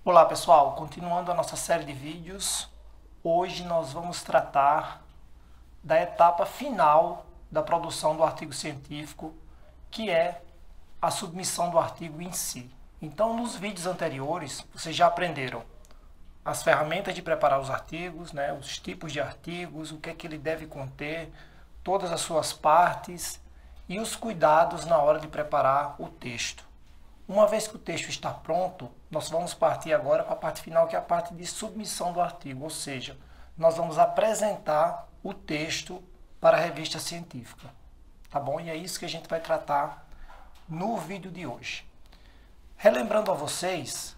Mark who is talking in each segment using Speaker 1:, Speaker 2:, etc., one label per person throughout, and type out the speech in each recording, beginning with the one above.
Speaker 1: Olá pessoal, continuando a nossa série de vídeos, hoje nós vamos tratar da etapa final da produção do artigo científico, que é a submissão do artigo em si. Então, nos vídeos anteriores, vocês já aprenderam as ferramentas de preparar os artigos, os tipos de artigos, o que é que ele deve conter, todas as suas partes e os cuidados na hora de preparar o texto. Uma vez que o texto está pronto, nós vamos partir agora para a parte final, que é a parte de submissão do artigo, ou seja, nós vamos apresentar o texto para a revista científica, tá bom? E é isso que a gente vai tratar no vídeo de hoje. Relembrando a vocês,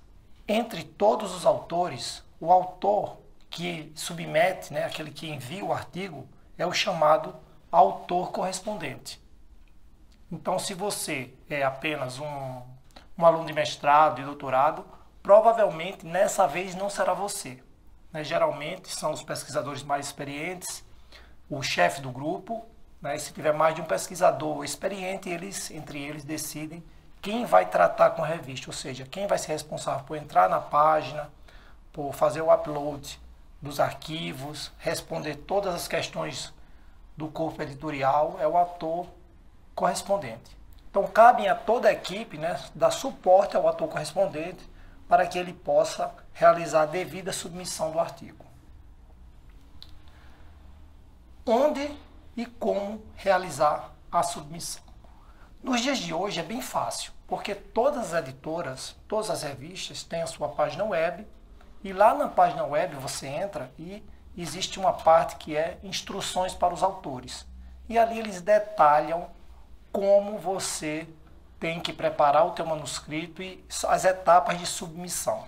Speaker 1: entre todos os autores, o autor que submete, aquele que envia o artigo, é o chamado autor correspondente. Então, se você é apenas um aluno de mestrado e doutorado, provavelmente nessa vez não será você. Geralmente são os pesquisadores mais experientes, o chefe do grupo, se tiver mais de um pesquisador experiente, entre eles decidem quem vai tratar com a revista, ou seja, quem vai ser responsável por entrar na página, por fazer o upload dos arquivos, responder todas as questões do corpo editorial, é o autor correspondente. Então, cabe a toda a equipe dar suporte ao autor correspondente para que ele possa realizar a devida submissão do artigo. Onde e como realizar a submissão? Nos dias de hoje é bem fácil, porque todas as editoras, todas as revistas têm a sua página web, e lá na página web você entra e existe uma parte que é instruções para os autores. E ali eles detalham como você tem que preparar o teu manuscrito e as etapas de submissão.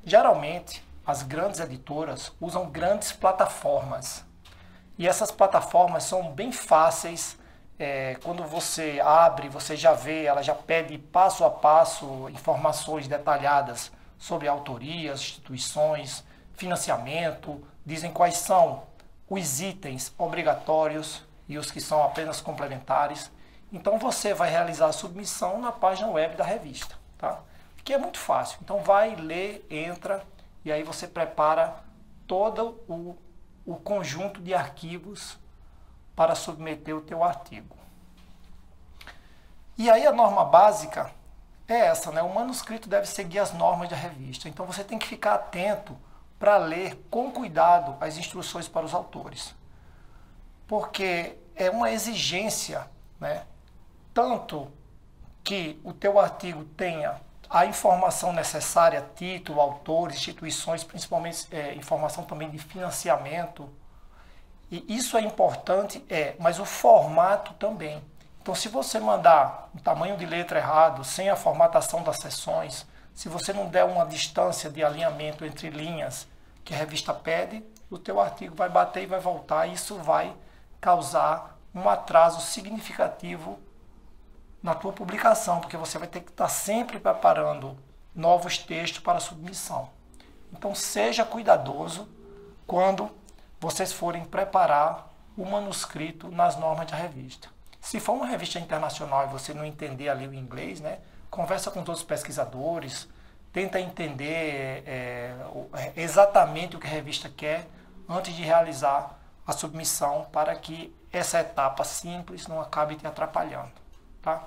Speaker 1: Geralmente, as grandes editoras usam grandes plataformas. E essas plataformas são bem fáceis. Quando você abre, você já vê, ela já pede passo a passo informações detalhadas sobre autorias, instituições, financiamento, dizem quais são os itens obrigatórios e os que são apenas complementares. Então você vai realizar a submissão na página web da revista, tá? Que é muito fácil. Então vai, lê, entra e aí você prepara todo o conjunto de arquivos para submeter o teu artigo. E aí a norma básica é essa, o manuscrito deve seguir as normas da revista. Então você tem que ficar atento para ler com cuidado as instruções para os autores. Porque é uma exigência, tanto que o teu artigo tenha a informação necessária, título, autor, instituições, principalmente informação também de financiamento. E isso é importante, mas o formato também. Então, se você mandar um tamanho de letra errado, sem a formatação das seções, se você não der uma distância de alinhamento entre linhas que a revista pede, o teu artigo vai bater e vai voltar, e isso vai causar um atraso significativo na tua publicação, porque você vai ter que estar sempre preparando novos textos para submissão. Então seja cuidadoso quando vocês forem preparar o manuscrito nas normas da revista. Se for uma revista internacional e você não entender ali o inglês, conversa com todos os pesquisadores, tenta entender exatamente o que a revista quer antes de realizar a submissão, para que essa etapa simples não acabe te atrapalhando, tá?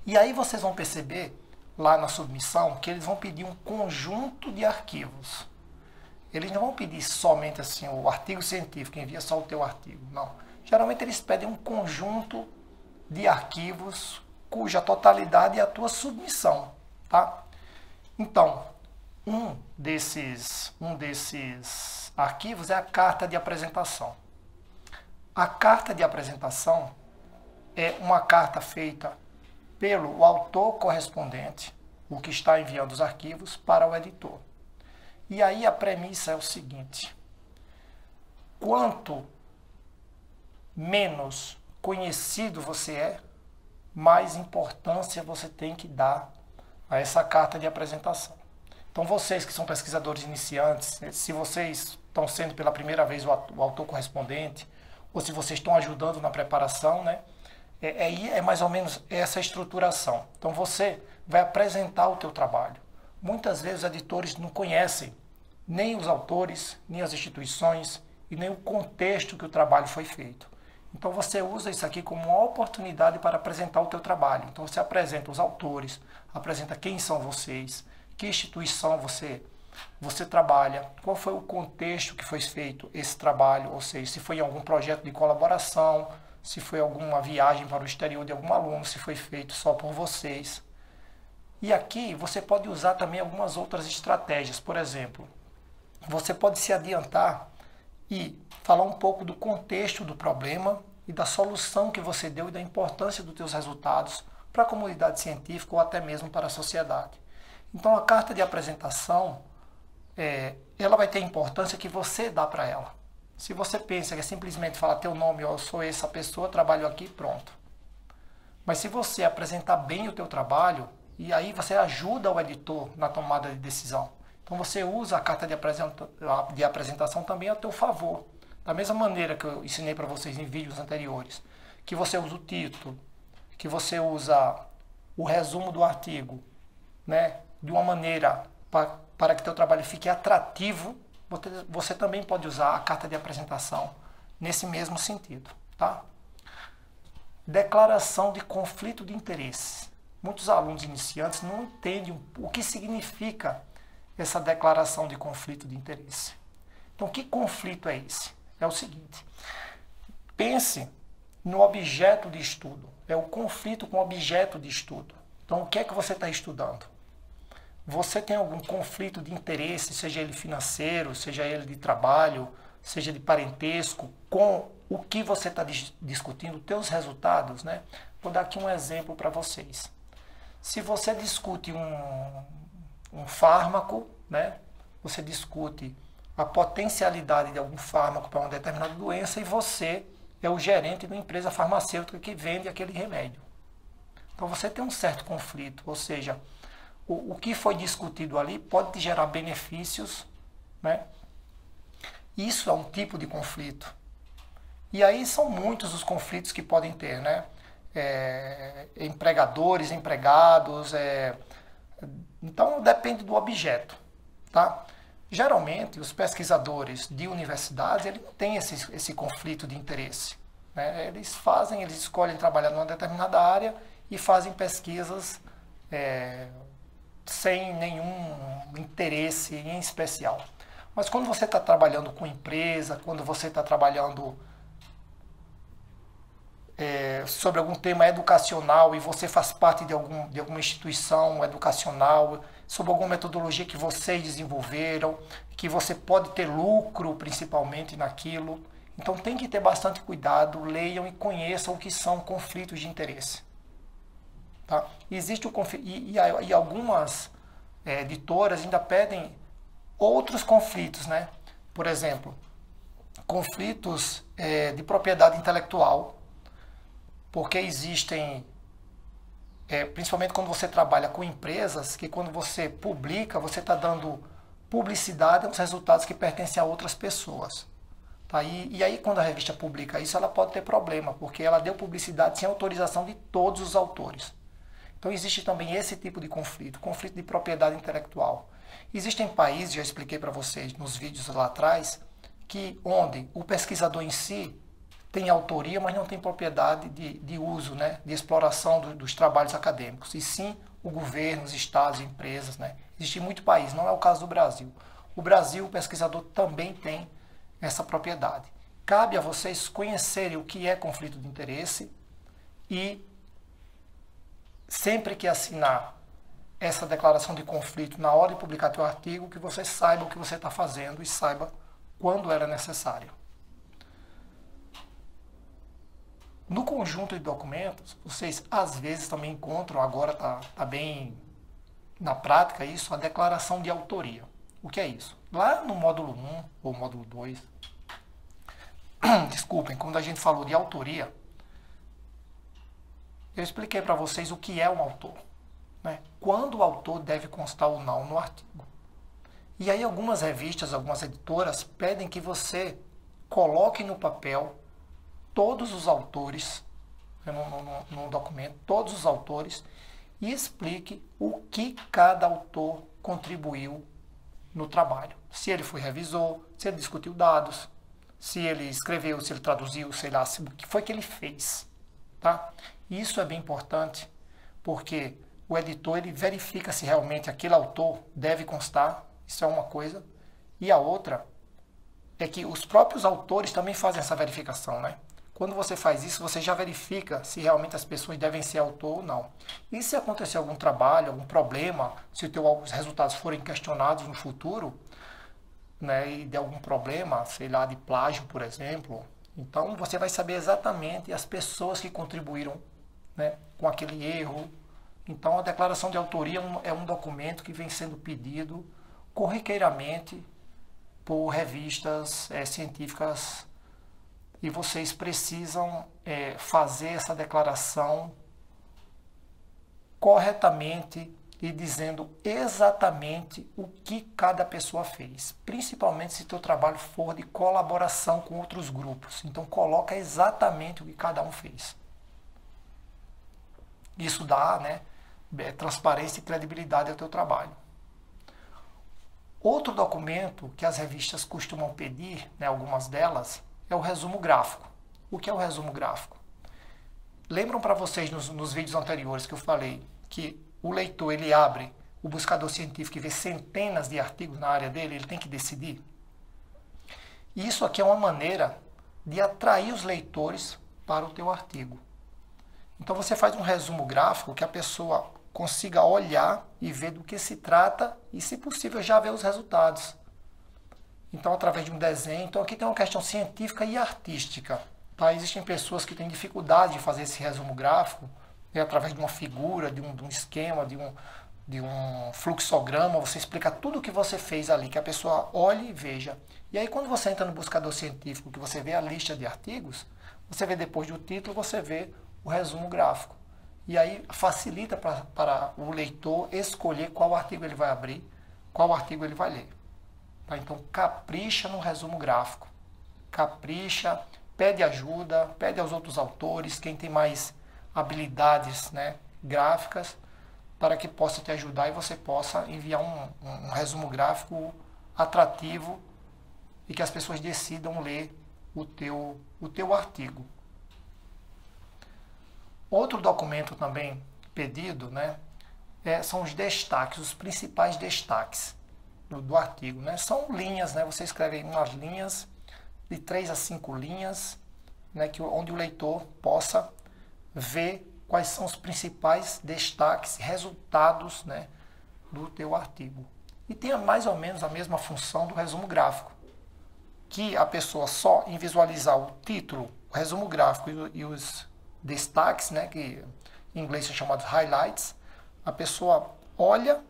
Speaker 1: E aí vocês vão perceber lá na submissão que eles vão pedir um conjunto de arquivos. Eles não vão pedir somente assim o artigo científico, envia só o teu artigo, não. Geralmente eles pedem um conjunto de arquivos cuja totalidade é a tua submissão, tá? Então, um desses arquivos é a carta de apresentação. A carta de apresentação é uma carta feita pelo autor correspondente, o que está enviando os arquivos, para o editor. E aí a premissa é o seguinte: quanto menos conhecido você é, mais importância você tem que dar a essa carta de apresentação. Então vocês que são pesquisadores iniciantes, se vocês estão sendo pela primeira vez o autor correspondente, ou se vocês estão ajudando na preparação, é mais ou menos essa estruturação. Então você vai apresentar o teu trabalho, muitas vezes os editores não conhecem nem os autores, nem as instituições e nem o contexto que o trabalho foi feito. Então você usa isso aqui como uma oportunidade para apresentar o teu trabalho. Então você apresenta os autores, apresenta quem são vocês, que instituição você trabalha, qual foi o contexto que foi feito esse trabalho, ou seja, se foi em algum projeto de colaboração, se foi alguma viagem para o exterior de algum aluno, se foi feito só por vocês. E aqui você pode usar também algumas outras estratégias. Por exemplo, você pode se adiantar e falar um pouco do contexto do problema e da solução que você deu e da importância dos teus resultados para a comunidade científica ou até mesmo para a sociedade. Então a carta de apresentação, ela vai ter a importância que você dá para ela. Se você pensa que é simplesmente falar teu nome, eu sou essa pessoa, trabalho aqui, pronto. Mas se você apresentar bem o teu trabalho, e aí você ajuda o editor na tomada de decisão. Então você usa a carta de apresentação também a teu favor. Da mesma maneira que eu ensinei para vocês em vídeos anteriores, que você usa o título, que você usa o resumo do artigo, né, de uma maneira para que teu trabalho fique atrativo, você também pode usar a carta de apresentação nesse mesmo sentido, tá? Declaração de conflito de interesse. Muitos alunos iniciantes não entendem o que significa essa declaração de conflito de interesse. Então, que conflito é esse? É o seguinte, pense no objeto de estudo. É o conflito com o objeto de estudo. Então, o que é que você está estudando? Você tem algum conflito de interesse, seja ele financeiro, seja ele de trabalho, seja de parentesco, com o que você está discutindo, os teus resultados, né? Vou dar aqui um exemplo para vocês. Se você discute um fármaco, né? Você discute a potencialidade de algum fármaco para uma determinada doença e você é o gerente de uma empresa farmacêutica que vende aquele remédio. Então você tem um certo conflito, ou seja, o que foi discutido ali pode te gerar benefícios, né? Isso é um tipo de conflito. E aí são muitos os conflitos que podem ter, né? Empregadores, empregados, então depende do objeto, tá? Geralmente os pesquisadores de universidades eles não têm esse conflito de interesse, né? Eles escolhem trabalhar numa determinada área e fazem pesquisas sem nenhum interesse em especial. Mas quando você está trabalhando com empresa, quando você está trabalhando sobre algum tema educacional e você faz parte de alguma instituição educacional, sobre alguma metodologia que vocês desenvolveram, que você pode ter lucro principalmente naquilo, então tem que ter bastante cuidado, leiam e conheçam o que são conflitos de interesse. Tá? Existe e algumas editoras ainda pedem outros conflitos, né? Por exemplo, conflitos de propriedade intelectual, porque existem, principalmente quando você trabalha com empresas, que quando você publica, você está dando publicidade aos resultados que pertencem a outras pessoas. Tá? E aí quando a revista publica isso, ela pode ter problema, porque ela deu publicidade sem autorização de todos os autores. Então existe também esse tipo de conflito de propriedade intelectual. Existem países, já expliquei para vocês nos vídeos lá atrás, onde o pesquisador em si tem autoria, mas não tem propriedade de uso, né, de exploração dos trabalhos acadêmicos, e sim o governo, os estados, empresas. Né? Existe muito país, não é o caso do Brasil. O Brasil, o pesquisador também tem essa propriedade. Cabe a vocês conhecerem o que é conflito de interesse e sempre que assinar essa declaração de conflito na hora de publicar teu artigo, que você saiba o que você está fazendo e saiba quando era necessário. No conjunto de documentos, vocês às vezes também encontram, agora está bem na prática isso, a declaração de autoria. O que é isso? Lá no módulo 1 ou módulo 2, desculpem, quando a gente falou de autoria, eu expliquei para vocês o que é um autor, né? Quando o autor deve constar ou não no artigo. E aí algumas revistas, algumas editoras pedem que você coloque no papel todos os autores, no documento, todos os autores, e explique o que cada autor contribuiu no trabalho. Se ele foi revisor, se ele discutiu dados, se ele escreveu, se ele traduziu, sei lá, o que foi que ele fez. Tá? Isso é bem importante, porque o editor ele verifica se realmente aquele autor deve constar, isso é uma coisa, e a outra é que os próprios autores também fazem essa verificação, né? Quando você faz isso, você já verifica se realmente as pessoas devem ser autor ou não. E se acontecer algum trabalho, algum problema, se os resultados forem questionados no futuro, né, e de algum problema, sei lá, de plágio, por exemplo, então você vai saber exatamente as pessoas que contribuíram, né, com aquele erro. Então a declaração de autoria é um documento que vem sendo pedido corriqueiramente por revistas científicas, e vocês precisam fazer essa declaração corretamente e dizendo exatamente o que cada pessoa fez, principalmente se teu trabalho for de colaboração com outros grupos. Então coloca exatamente o que cada um fez. Isso dá, né, transparência e credibilidade ao teu trabalho. Outro documento que as revistas costumam pedir, né, algumas delas, é o resumo gráfico. O que é o resumo gráfico? Lembram para vocês nos vídeos anteriores que eu falei que o leitor ele abre o buscador científico e vê centenas de artigos na área dele, ele tem que decidir? Isso aqui é uma maneira de atrair os leitores para o teu artigo. Então você faz um resumo gráfico que a pessoa consiga olhar e ver do que se trata e, se possível, já ver os resultados. Então, através de um desenho. Então, aqui tem uma questão científica e artística. Tá? Existem pessoas que têm dificuldade de fazer esse resumo gráfico, né, através de uma figura, de um esquema, de um fluxograma. Você explica tudo o que você fez ali, que a pessoa olhe e veja. E aí, quando você entra no buscador científico, que você vê a lista de artigos, você vê depois do título, você vê o resumo gráfico. E aí facilita para o leitor escolher qual artigo ele vai abrir, qual artigo ele vai ler. Tá? Então, capricha no resumo gráfico. Capricha, pede ajuda, pede aos outros autores, quem tem mais habilidades, né, gráficas, para que possa te ajudar e você possa enviar um resumo gráfico atrativo e que as pessoas decidam ler o teu artigo. Outro documento também pedido, né, são os destaques, os principais destaques do artigo, né? São linhas, né? Você escreve umas linhas de 3 a 5 linhas, né, onde o leitor possa ver quais são os principais destaques, resultados, né, do teu artigo. E tem mais ou menos a mesma função do resumo gráfico, que a pessoa só em visualizar o título, o resumo gráfico e os destaques, né, que em inglês são chamados highlights, a pessoa olha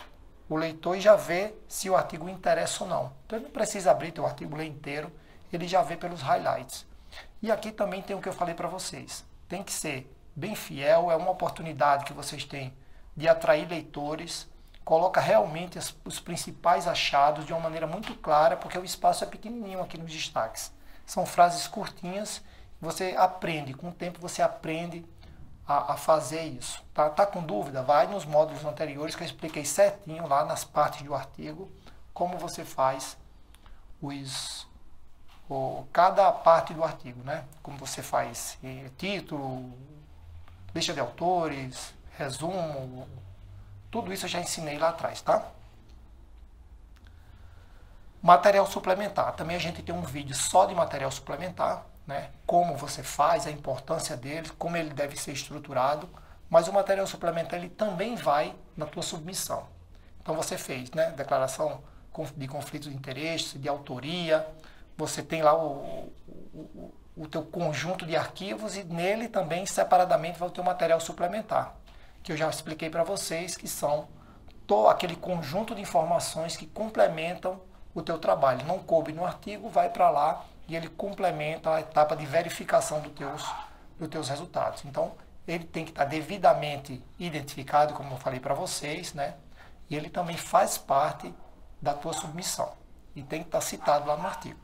Speaker 1: o leitor e já vê se o artigo interessa ou não. Então ele não precisa abrir teu artigo, ler inteiro, ele já vê pelos highlights. E aqui também tem o que eu falei para vocês. Tem que ser bem fiel, é uma oportunidade que vocês têm de atrair leitores, coloca realmente os principais achados de uma maneira muito clara, porque o espaço é pequenininho aqui nos destaques. São frases curtinhas, você aprende, com o tempo você aprende a fazer isso. Tá com dúvida? Vai nos módulos anteriores que eu expliquei certinho lá nas partes do artigo, como você faz cada parte do artigo, né? Como você faz título, lista de autores, resumo, tudo isso eu já ensinei lá atrás, tá? Material suplementar. Também a gente tem um vídeo só de material suplementar, né? Como você faz, a importância dele, como ele deve ser estruturado, mas o material suplementar ele também vai na tua submissão. Então você fez, né, declaração de conflito de interesse, de autoria, você tem lá o teu conjunto de arquivos e nele também separadamente vai o teu material suplementar, que eu já expliquei para vocês que são todo aquele conjunto de informações que complementam o teu trabalho. Não coube no artigo, vai para lá e ele complementa a etapa de verificação dos teus resultados. Então, ele tem que estar devidamente identificado, como eu falei para vocês, né? E ele também faz parte da tua submissão. E tem que estar citado lá no artigo.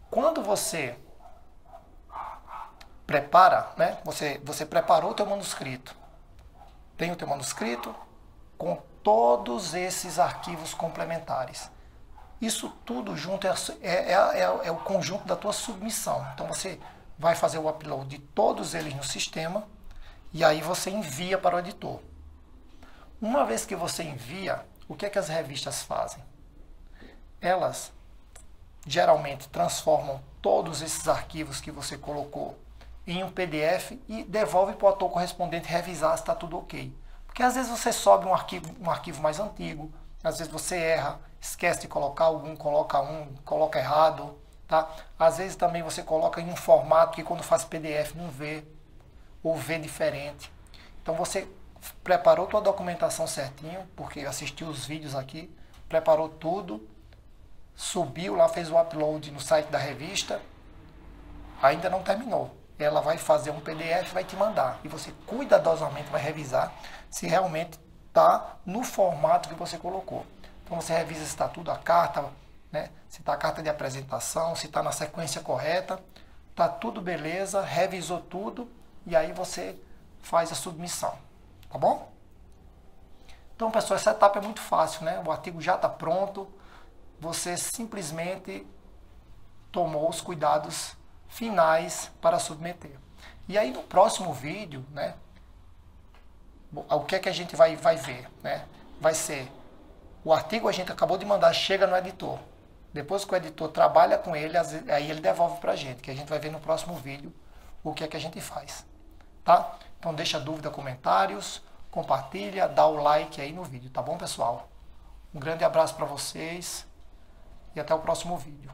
Speaker 1: Quando você prepara, né? Você preparou o teu manuscrito. Tem o teu manuscrito, com todos esses arquivos complementares. Isso tudo junto é o conjunto da tua submissão. Então você vai fazer o upload de todos eles no sistema e aí você envia para o editor. Uma vez que você envia, o que é que as revistas fazem? Elas geralmente transformam todos esses arquivos que você colocou em um PDF e devolve para o autor correspondente revisar se está tudo ok. Porque às vezes você sobe um arquivo mais antigo, às vezes você erra, esquece de colocar algum, coloca errado, tá? Às vezes também você coloca em um formato que quando faz PDF não vê, ou vê diferente. Então você preparou tua documentação certinho, porque assistiu os vídeos aqui, preparou tudo, subiu lá, fez o upload no site da revista, ainda não terminou. Ela vai fazer um PDF e vai te mandar. E você cuidadosamente vai revisar se realmente está no formato que você colocou. Então você revisa se está tudo a carta, né? Se está a carta de apresentação, se está na sequência correta, está tudo beleza, revisou tudo e aí você faz a submissão, tá bom? Então, pessoal, essa etapa é muito fácil, né? O artigo já está pronto, você simplesmente tomou os cuidados finais para submeter. E aí no próximo vídeo, né, o que é que a gente vai ver, né? Vai ser o artigo a gente acabou de mandar, chega no editor. Depois que o editor trabalha com ele, aí ele devolve para a gente, que a gente vai ver no próximo vídeo o que é que a gente faz, tá? Então deixa dúvida, comentários, compartilha, dá o like aí no vídeo, tá bom, pessoal? Um grande abraço para vocês e até o próximo vídeo.